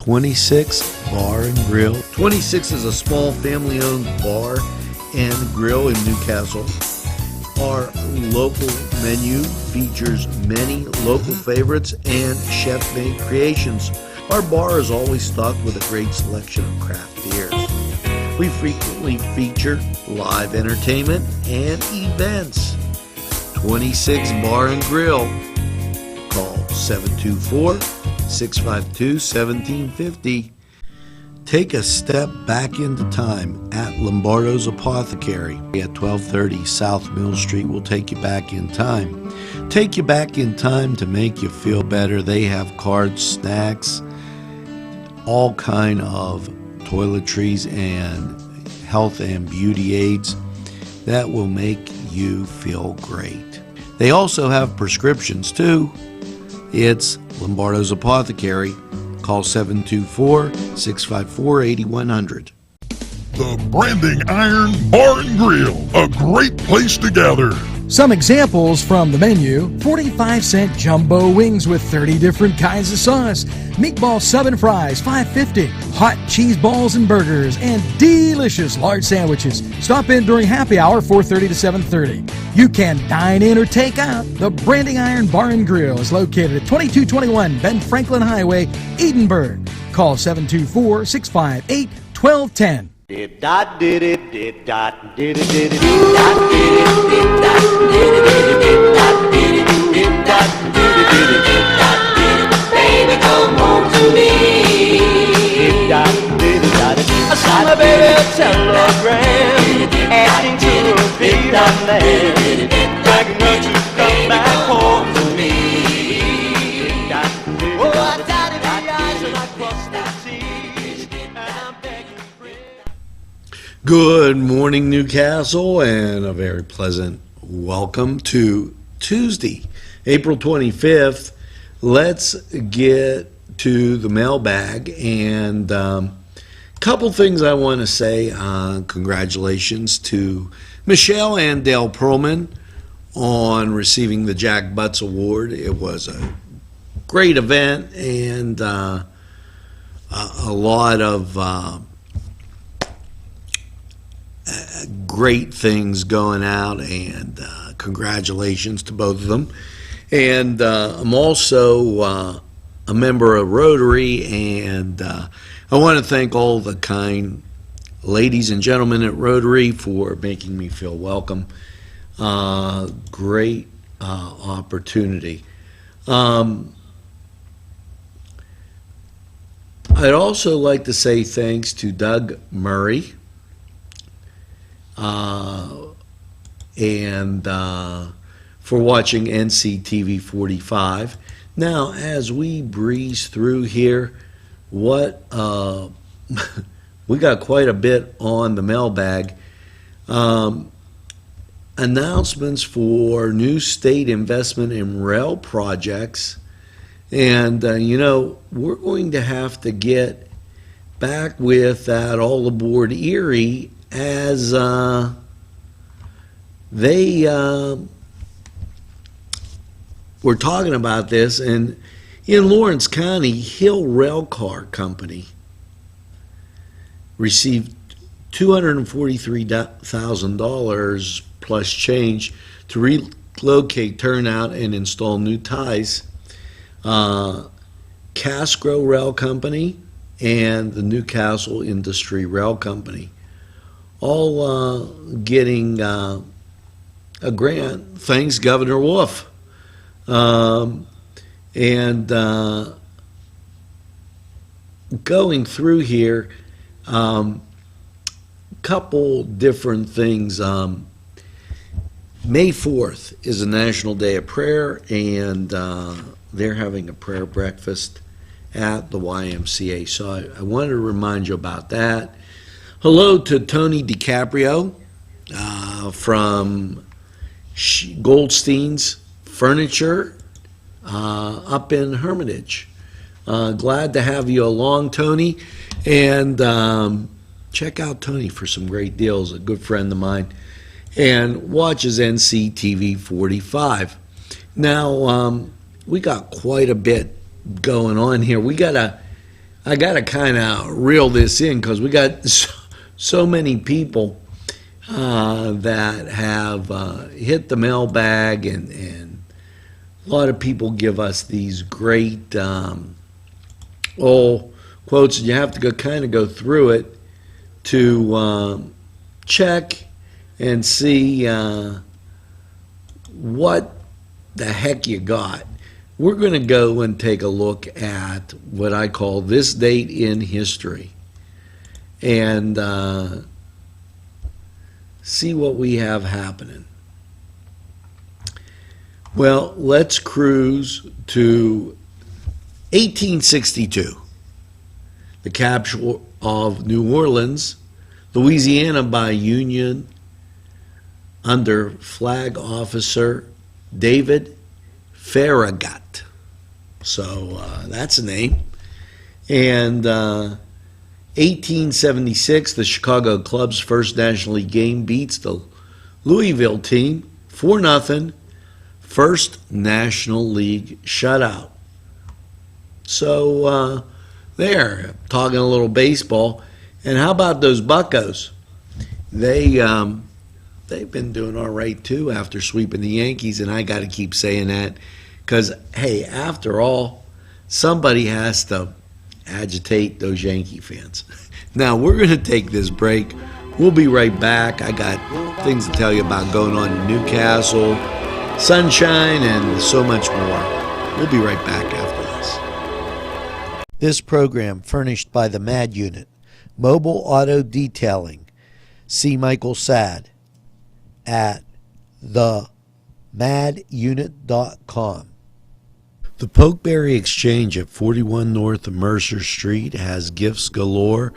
26 Bar and Grill. 26 is a small family-owned bar and grill in Newcastle. Our local menu features many local favorites and chef-made creations. Our bar is always stocked with a great selection of craft beers. We frequently feature live entertainment and events. 26 Bar and Grill. Call 724-652-1750. Take a step back into time at Lombardo's Apothecary at 1230 South Mill Street. Will take you back in time. Take you back in time to make you feel better. They have cards, snacks, all kind of toiletries and health and beauty aids that will make you feel great. They also have prescriptions too. It's Lombardo's Apothecary. Call 724-654-8100. The Branding Iron Bar and Grill, a great place to gather. Some examples from the menu: 45-cent jumbo wings with 30 different kinds of sauce, meatball sub and fries, $5.50, hot cheese balls and burgers, and delicious large sandwiches. Stop in during happy hour, 4:30 to 7:30. You can dine in or take out. The Branding Iron Bar and Grill is located at 2221 Ben Franklin Highway, Edinburgh. Call 724-658-1210. Baby, come home to me. I saw my baby a telegram asking to be my man, begging her to come back home to me. Oh, I dotted the I's and I crossed the T's, and I'm begging. Good morning, Newcastle, and a very pleasant welcome to Tuesday, April 25th. Let's get to the mailbag, and couple things I want to say. Congratulations to Michelle and Dale Perlman on receiving the Jack Butts Award. It was a great event and a lot of great things going out, and congratulations to both of them. And I'm also a member of Rotary, and I want to thank all the kind ladies and gentlemen at Rotary for making me feel welcome. Great opportunity. I'd also like to say thanks to Doug Murray and for watching NCTV45. Now, as we breeze through here, we got quite a bit on the mailbag. Announcements for new state investment in rail projects, and we're going to have to get back with that All Aboard Erie, as they were talking about this. And in Lawrence County, Hill Railcar Company received $243,000 plus change to relocate, turnout, and install new ties. Casco Rail Company and the Newcastle Industry Rail Company all getting a grant. Thanks, Governor Wolf. And going through here, couple different things. May 4th is a National Day of Prayer, and they're having a prayer breakfast at the YMCA. So I wanted to remind you about that. Hello to Tony DiCaprio from Goldstein's Furniture up in Hermitage. Glad to have you along, Tony, and check out Tony for some great deals, a good friend of mine, and watches NCTV45. Now, we got quite a bit going on here. We got I got to kind of reel this in because we got so many people that have hit the mailbag, and a lot of people give us these great quotes, and you have to go through it to check and see what the heck you got. We're going to go and take a look at what I call this date in history and see what we have happening. Well, let's cruise to 1862, the capture of New Orleans, Louisiana by Union under Flag Officer David Farragut. So that's a name. And 1876, the Chicago Club's first National League game beats the Louisville team 4-0, first National League shutout. So there, talking a little baseball. And how about those Buccos? They've been doing all right too after sweeping the Yankees, and I got to keep saying that because, hey, after all, somebody has to agitate those Yankee fans. Now, we're going to take this break. We'll be right back. I got things to tell you about going on in Newcastle, sunshine, and so much more. We'll be right back after this. This program furnished by the MAD Unit, Mobile Auto Detailing. See Michael Sad at themadunit.com. The Pokeberry Exchange at 41 North Mercer Street has gifts galore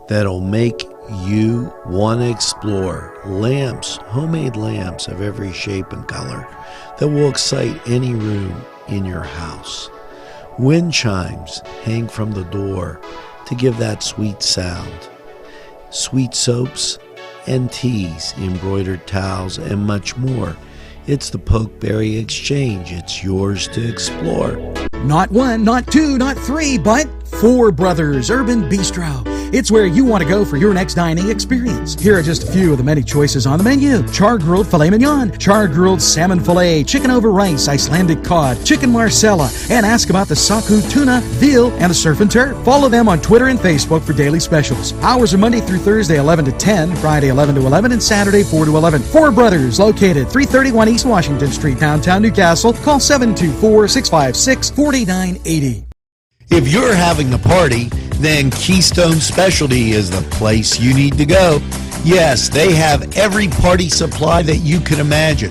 that'll make you want to explore. Lamps, homemade lamps of every shape and color that will excite any room in your house. Wind chimes hang from the door to give that sweet sound. Sweet soaps and teas, embroidered towels, and much more. It's the Pokeberry Exchange. It's yours to explore. Not one, not two, not three, but Four Brothers Urban Bistro. It's where you want to go for your next dining experience. Here are just a few of the many choices on the menu. Char-grilled filet mignon, char-grilled salmon filet, chicken over rice, Icelandic cod, chicken marsala, and ask about the saku tuna, veal, and the surf and turf. Follow them on Twitter and Facebook for daily specials. Hours are Monday through Thursday 11 to 10, Friday 11 to 11, and Saturday 4 to 11. Four Brothers, located 331 East Washington Street, downtown Newcastle. Call 724-656-4980. If you're having a party, then Keystone Specialty is the place you need to go. Yes, they have every party supply that you can imagine.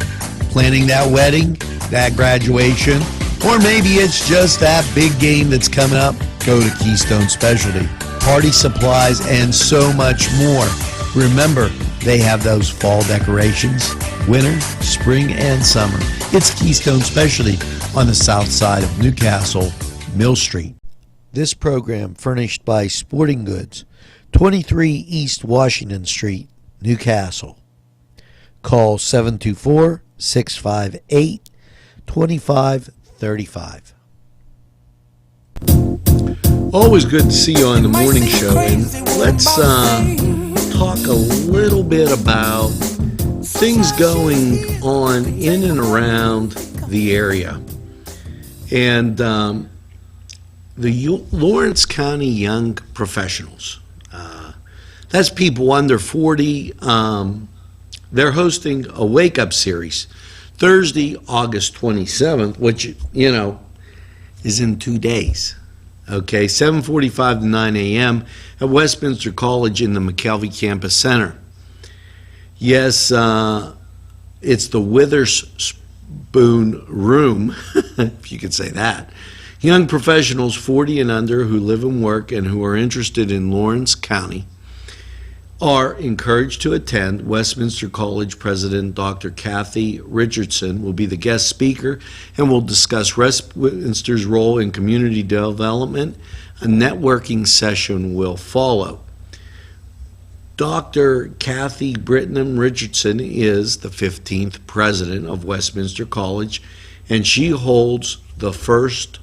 Planning that wedding, that graduation, or maybe it's just that big game that's coming up, go to Keystone Specialty. Party supplies and so much more. Remember, they have those fall decorations, winter, spring, and summer. It's Keystone Specialty on the south side of Newcastle, Mill Street. This program furnished by Sporting Goods, 23 East Washington Street, Newcastle. Call 724-658-2535. Always good to see you on the morning show, and let's talk a little bit about things going on in and around the area. And the Lawrence County Young Professionals, that's people under 40, they're hosting a wake-up series Thursday, August 27th, which, is in 2 days. Okay, 7:45 to 9 a.m. at Westminster College in the McKelvey Campus Center. Yes, it's the Witherspoon Room, if you could say that. Young professionals 40 and under who live and work and who are interested in Lawrence County are encouraged to attend. Westminster College President Dr. Kathy Richardson will be the guest speaker and will discuss Westminster's role in community development. A networking session will follow. Dr. Kathy Britnam Richardson is the 15th president of Westminster College, and she holds the first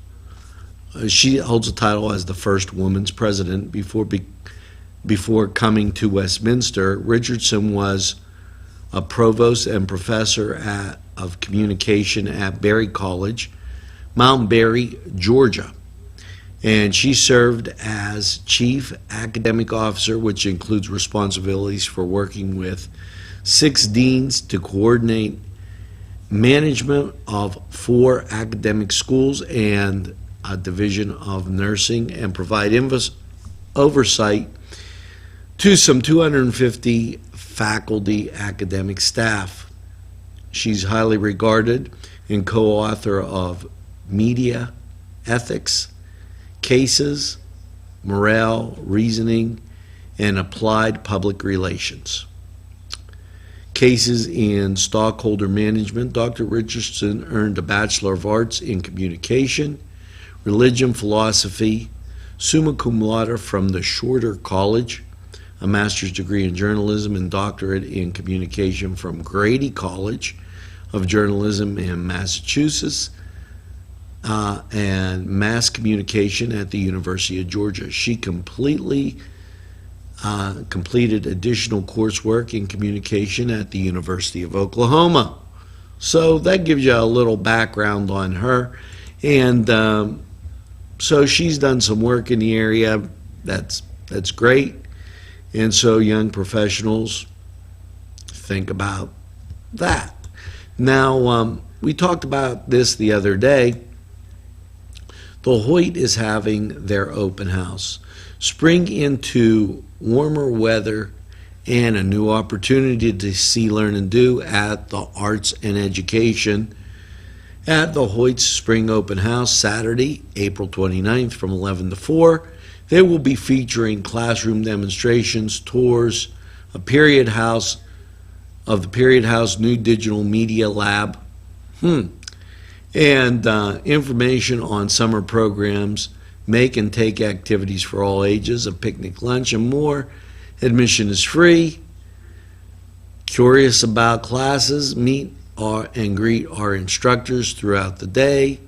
She holds a title as the first woman's president before coming to Westminster. Richardson was a provost and professor of communication at Berry College, Mount Berry, Georgia. And she served as chief academic officer, which includes responsibilities for working with 6 deans to coordinate management of 4 academic schools and a division of nursing, and provide oversight to some 250 faculty academic staff. She's highly regarded and co-author of Media Ethics, Cases, Morale, Reasoning, and Applied Public Relations. Cases in Stockholder Management. Dr. Richardson earned a Bachelor of Arts in Communication, Religion, Philosophy, summa cum laude from the Shorter College, a master's degree in journalism and doctorate in communication from Grady College of Journalism in Massachusetts, and mass communication at the University of Georgia. She completed additional coursework in communication at the University of Oklahoma. So that gives you a little background on her. And so she's done some work in the area. That's great. And so young professionals, think about that. Now, we talked about this the other day. The Hoyt is having their open house. Spring into warmer weather and a new opportunity to see, learn, and do at the Arts and Education at the Hoyt's Spring Open House, Saturday, April 29th from 11 to 4. They will be featuring classroom demonstrations, tours, the Period House new digital media lab, and information on summer programs, make and take activities for all ages, a picnic lunch, and more. Admission is free. Curious about classes? Meet and greet our instructors throughout the day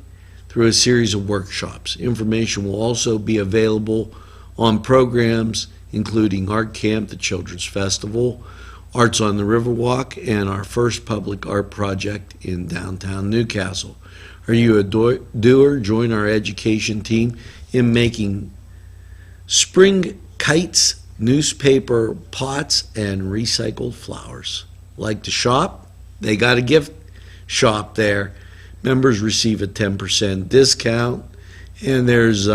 through a series of workshops. Information will also be available on programs including Art Camp, the Children's Festival, Arts on the Riverwalk, and our first public art project in downtown Newcastle. Are you a doer? Join our education team in making spring kites, newspaper pots, and recycled flowers. Like to shop? They got a gift shop there. Members receive a 10% discount, and there's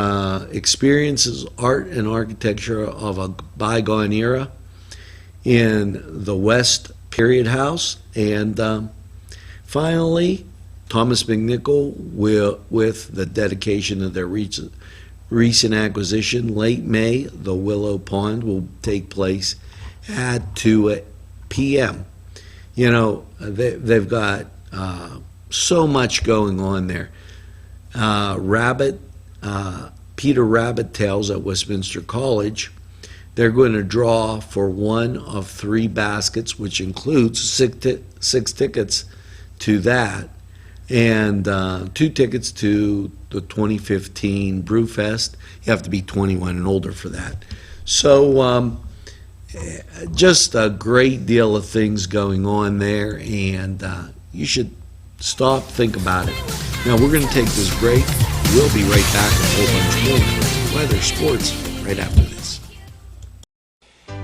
experiences, art and architecture of a bygone era in the West Period House. And finally, Thomas McNichol with the dedication of their recent acquisition. Late May, the Willow Pond will take place at 2 p.m. You know, they've got so much going on there. Peter Rabbit Tales at Westminster College. They're going to draw for one of 3 baskets, which includes 6 tickets to that, and 2 tickets to the 2015 Brewfest. You have to be 21 and older for that. So just a great deal of things going on there, and you should stop, think about it. Now we're going to take this break. We'll be right back with a whole bunch more weather, sports, right after this.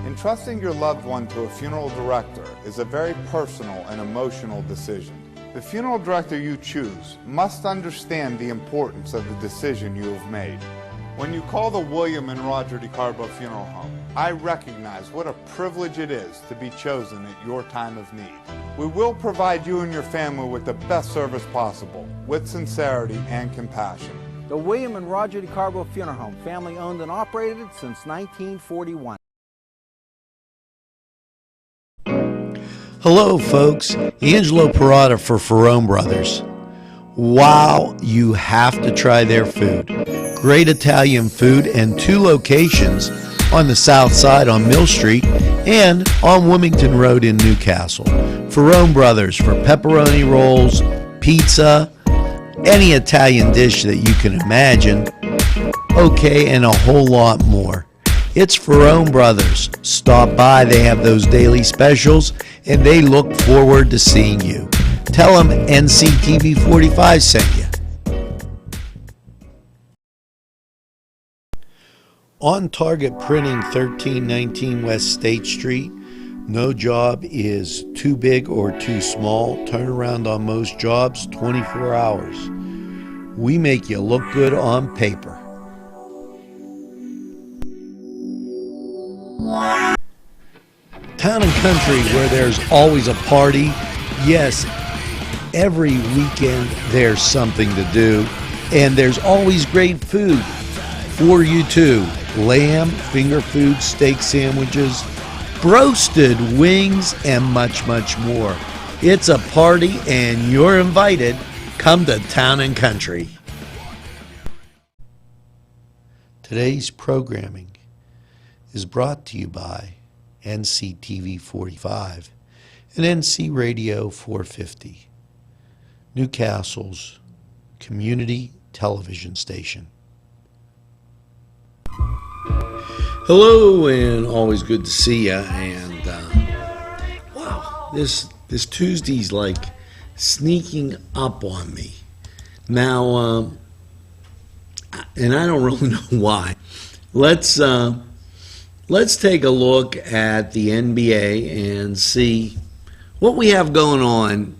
Entrusting your loved one to a funeral director is a very personal and emotional decision. The funeral director you choose must understand the importance of the decision you have made. When you call the William and Roger DeCarbo Funeral Home, I recognize what a privilege it is to be chosen at your time of need. We will provide you and your family with the best service possible, with sincerity and compassion. The William and Roger DeCarbo Funeral Home, family owned and operated since 1941. Hello, folks. Angelo Parada for Ferrone Brothers. Wow, you have to try their food. Great Italian food, and 2 locations on the south side on Mill Street and on Wilmington Road in Newcastle. Ferrone Brothers for pepperoni rolls, pizza, any Italian dish that you can imagine. Okay, and a whole lot more. It's Ferrone Brothers. Stop by, they have those daily specials, and they look forward to seeing you. Tell them NCTV45 sent you. On Target Printing, 1319 West State Street. No job is too big or too small. Turnaround on most jobs, 24 hours. We make you look good on paper. Town and country where there's always a party. Yes, every weekend there's something to do. And there's always great food for you too. Lamb, finger food, steak sandwiches, roasted wings, and much, much more. It's a party and you're invited. Come to Town and Country. Today's programming is brought to you by NCTV45 and NC Radio 450, Newcastle's community television station. Hello, and always good to see you. And wow, this Tuesday's like sneaking up on me now, and I don't really know why. Let's take a look at the NBA and see what we have going on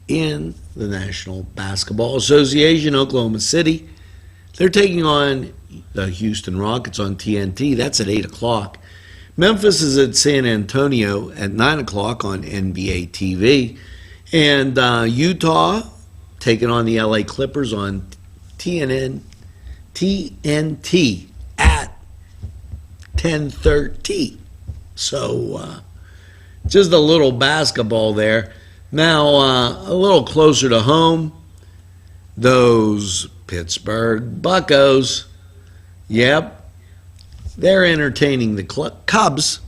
in the National Basketball Association. Oklahoma City, they're taking on the Houston Rockets on TNT. That's at 8 o'clock. Memphis is at San Antonio at 9 o'clock on NBA TV. And Utah taking on the LA Clippers on TNT at 10:30. So just a little basketball there. Now a little closer to home, those Pittsburgh Buccos. Yep, they're entertaining the Cubs.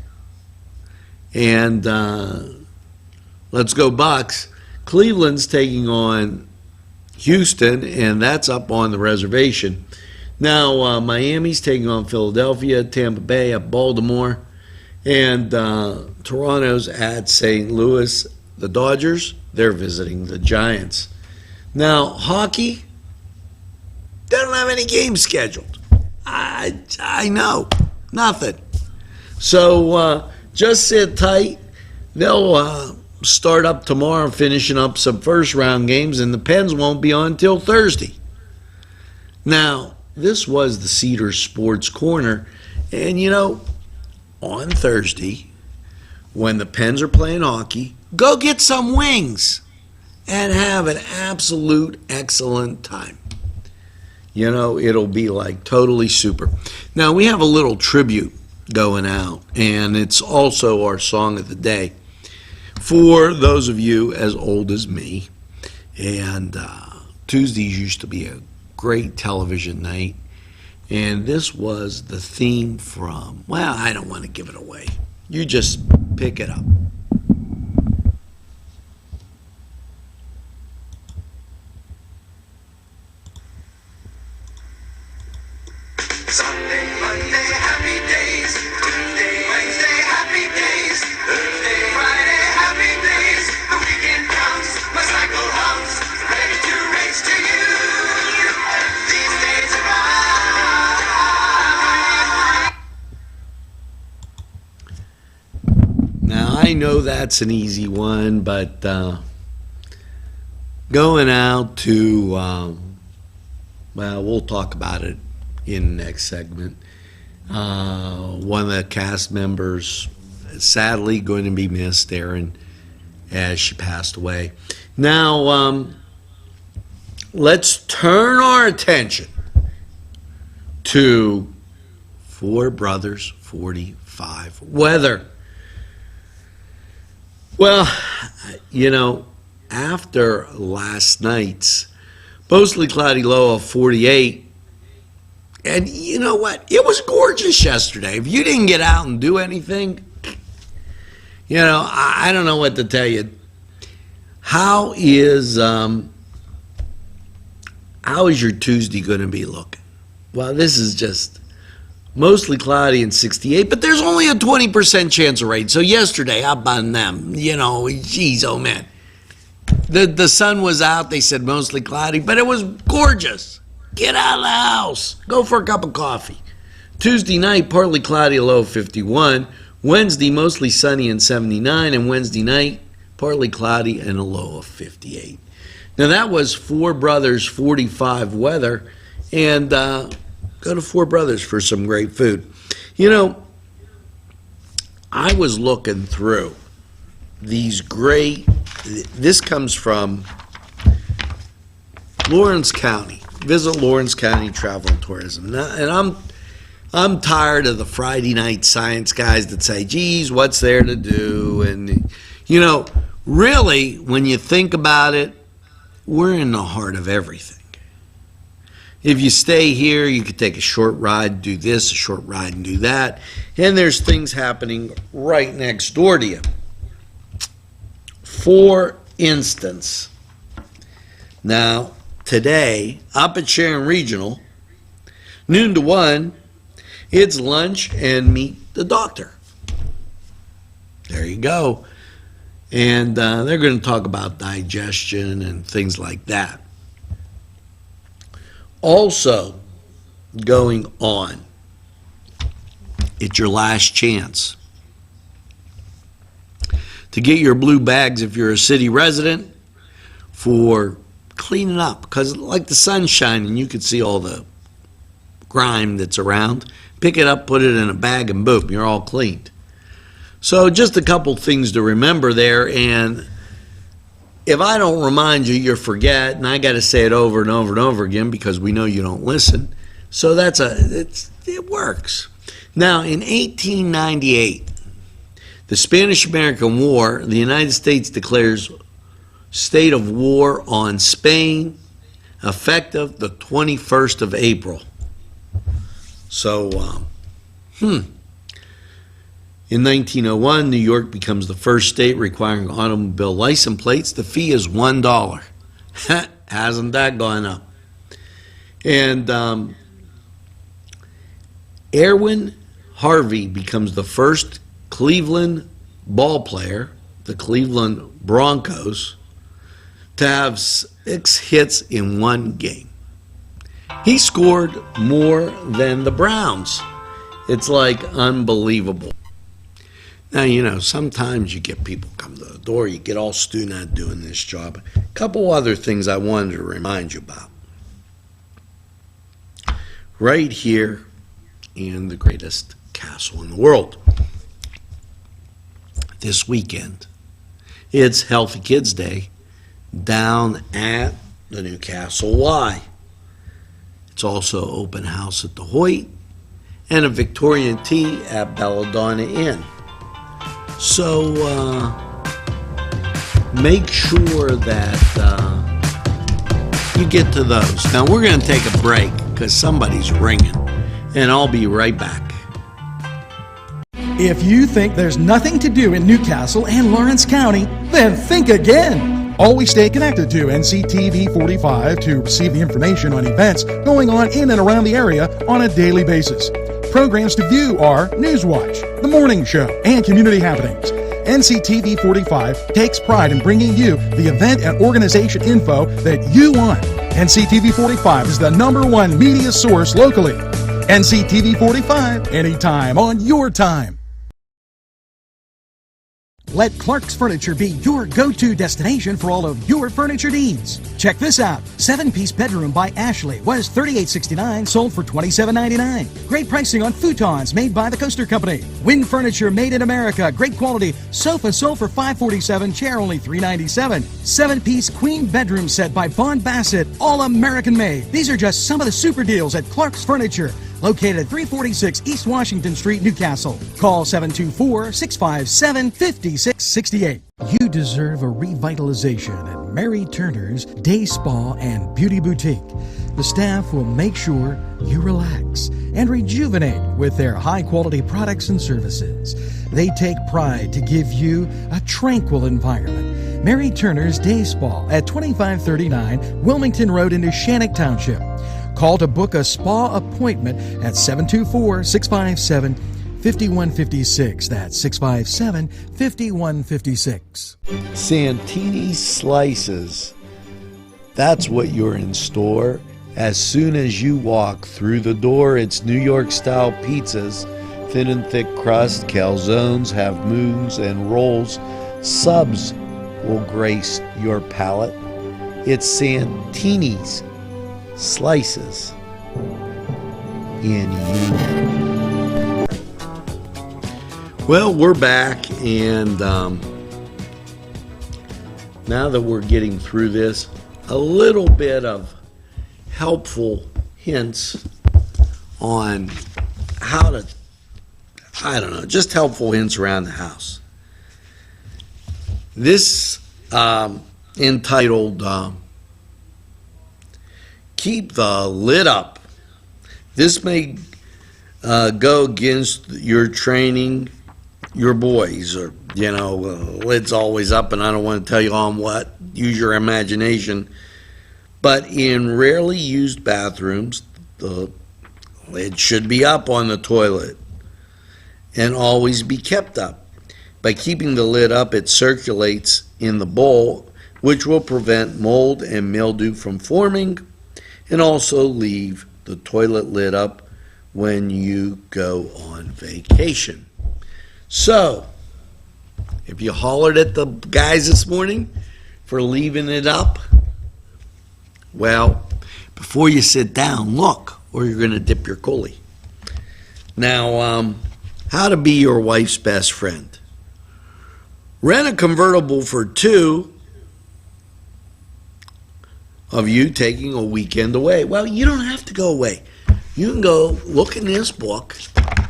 And let's go Bucks. Cleveland's taking on Houston, and that's up on the reservation. Now, Miami's taking on Philadelphia, Tampa Bay at Baltimore, and Toronto's at St. Louis. The Dodgers, they're visiting the Giants. Now, hockey, they don't have any games scheduled. I know, nothing. So just sit tight. They'll start up tomorrow, finishing up some first round games, and the Pens won't be on until Thursday. Now, this was the Cedar Sports Corner, and you know, on Thursday, when the Pens are playing hockey, go get some wings and have an absolute excellent time. You know, it'll be like totally super. Now, we have a little tribute going out, and it's also our song of the day. For those of you as old as me, and Tuesdays used to be a great television night, and this was the theme from, well, I don't want to give it away. You just pick it up. Sunday, Monday, happy days. Tuesday, Wednesday, happy days. Thursday, Friday, happy days. The weekend comes, my cycle hums, ready to race to you. These days are mine. Now, I know that's an easy one, but going out to, well, we'll talk about it in the next segment. One of the cast members, sadly going to be missed, Erin, as she passed away. Now, let's turn our attention to Four Brothers 45 weather. Well, you know, after last night's mostly cloudy low of 48, and you know what? It was gorgeous yesterday. If you didn't get out and do anything, you know, I don't know what to tell you. How is your Tuesday going to be looking? Well, this is just mostly cloudy and 68, but there's only a 20% chance of rain. So yesterday, up on them, geez, oh man. The sun was out, they said mostly cloudy, but it was gorgeous. Get out of the house. Go for a cup of coffee. Tuesday night, partly cloudy, a low of 51. Wednesday, mostly sunny and 79. And Wednesday night, partly cloudy and a low of 58. Now that was Four Brothers 45 weather. And go to Four Brothers for some great food. I was looking through these great, this comes from Lawrence County. Visit Lawrence County Travel and Tourism. And I'm tired of the Friday night science guys that say, geez, what's there to do? And, really, when you think about it, we're in the heart of everything. If you stay here, you could take a short ride, do this, a short ride and do that. And there's things happening right next door to you. For instance, now, today, up at Sharon Regional, noon to 1, it's lunch and meet the doctor. There you go. And they're going to talk about digestion and things like that. Also, going on, it's your last chance to get your blue bags if you're a city resident for cleaning up, because like the sun's shining, you can see all the grime that's around. Pick it up, put it in a bag, and boom, you're all cleaned. So just a couple things to remember there, and if I don't remind you, you'll forget, and I got to say it over and over and over again because we know you don't listen. So it works. Now, in 1898, the Spanish-American War, the United States declares state of war on Spain, effective the 21st of April. So, in 1901, New York becomes the first state requiring automobile license plates. The fee is $1. Hasn't that gone up? And Erwin Harvey becomes the first Cleveland ball player, the Cleveland Broncos, to have 6 hits in one game. He scored more than the Browns. It's like unbelievable. Now, sometimes you get people come to the door, you get all stewed out doing this job. A couple other things I wanted to remind you about. Right here in the greatest castle in the world. This weekend, it's Healthy Kids Day down at the Newcastle Y. It's also open house at the Hoyt and a Victorian tea at Belladonna Inn. So make sure that you get to those. Now we're going to take a break because somebody's ringing, and I'll be right back. If you think there's nothing to do in Newcastle and Lawrence County, then think again. Always stay connected to NCTV45 to receive the information on events going on in and around the area on a daily basis. Programs to view are Newswatch, The Morning Show, and Community Happenings. NCTV45 takes pride in bringing you the event and organization info that you want. NCTV45 is the #1 media source locally. NCTV45, anytime on your time. Let Clark's Furniture be your go-to destination for all of your furniture needs. Check this out. 7-piece bedroom by Ashley was $38.69, sold for $27.99. Great pricing on futons made by the Coaster Company. Wind furniture made in America. Great quality. Sofa sold for $547, chair only $397. 7-piece queen bedroom set by Vaughn Bassett, all American made. These are just some of the super deals at Clark's Furniture, located at 346 East Washington Street, Newcastle. Call 724-657-5668. You deserve a revitalization at Mary Turner's Day Spa and Beauty Boutique. The staff will make sure you relax and rejuvenate with their high-quality products and services. They take pride to give you a tranquil environment. Mary Turner's Day Spa at 2539 Wilmington Road in Shannock Township. call to book a spa appointment at 724-657-5156. That's 657-5156. Santini Slices. That's what you're in store. As soon as you walk through the door, it's New York-style pizzas, thin and thick crust, calzones, half moons, and rolls. Subs will grace your palate. It's Santini's Slices in Union. Well, we're back, and now that we're getting through this, a little bit of helpful hints on how to, just helpful hints around the house. This entitled Keep the Lid Up. This may go against your training your boys, or lid's always up and I don't want to tell you on what, use your imagination. But in rarely used bathrooms, the lid should be up on the toilet and always be kept up. By keeping the lid up, it circulates in the bowl, which will prevent mold and mildew from forming, and also leave the toilet lid up when you go on vacation. So, if you hollered at the guys this morning for leaving it up, well, before you sit down, look, or you're going to dip your coolie. Now, how to be your wife's best friend. Rent a convertible for two of you taking a weekend away. Well, you don't have to go away. You can go look in this book,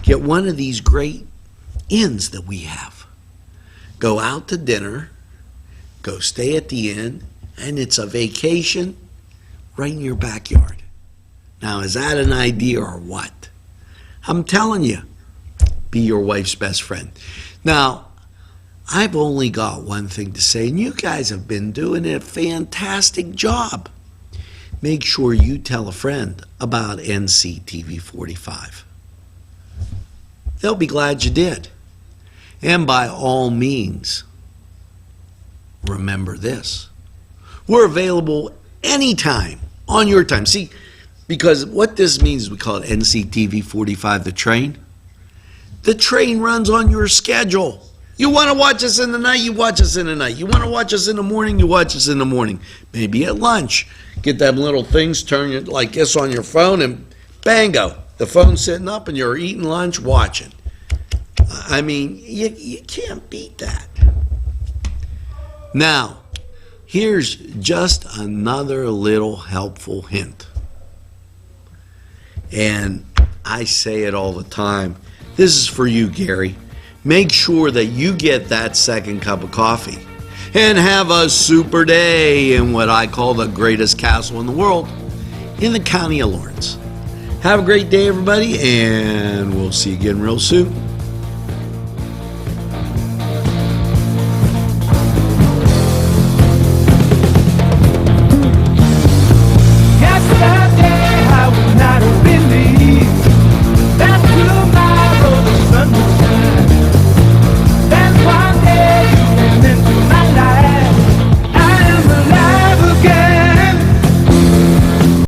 get one of these great inns that we have. Go out to dinner, go stay at the inn, and it's a vacation right in your backyard. Now, is that an idea or what? I'm telling you, be your wife's best friend. Now, I've only got one thing to say, and you guys have been doing a fantastic job. Make sure you tell a friend about NCTV45. They'll be glad you did. And by all means, remember this. We're available anytime, on your time. See, because what this means, we call it NCTV45, the train. The train runs on your schedule. You want to watch us in the night, you watch us in the night. You want to watch us in the morning, you watch us in the morning. Maybe at lunch. Get them little things, turn it like this on your phone, and bango. The phone's sitting up and you're eating lunch, watching. I mean, you can't beat that. Now, here's just another little helpful hint. And I say it all the time. This is for you, Gary. Make sure that you get that second cup of coffee and have a super day in what I call the greatest castle in the world, in the county of Lawrence. Have a great day, everybody, and we'll see you again real soon.